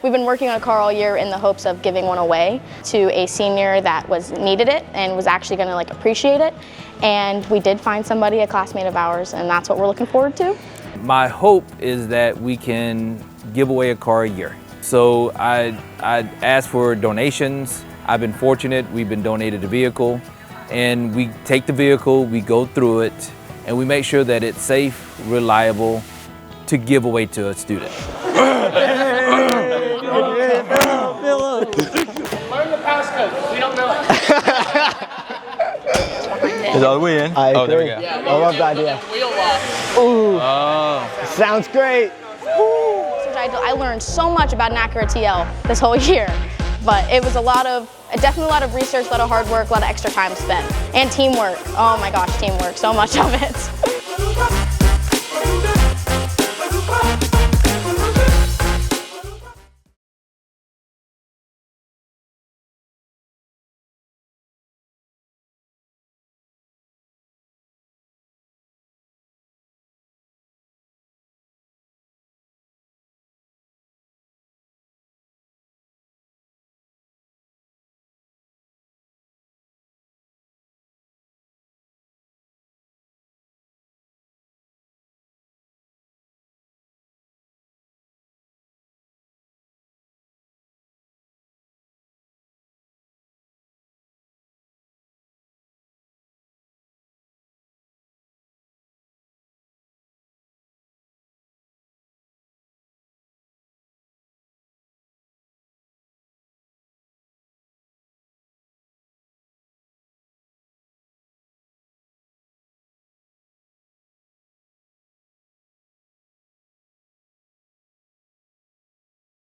We've been working on a car all year in the hopes of giving one away to a senior that needed it and was actually going to appreciate it. And we did find somebody, a classmate of ours, and that's what we're looking forward to. My hope is that we can give away a car a year. So I asked for donations. I've been fortunate. We've been donated a vehicle, and we take the vehicle, we go through it, and we make sure that it's safe, reliable to give away to a student. Learn the passcode. We don't know it. Is all the way in? I agree. There we go. Yeah, I love that idea. Wheel lock. Ooh. Oh. Sounds great. I learned so much about an accurate TL this whole year, but it was definitely a lot of research, a lot of hard work, a lot of extra time spent, and teamwork. Oh my gosh, teamwork, so much of it.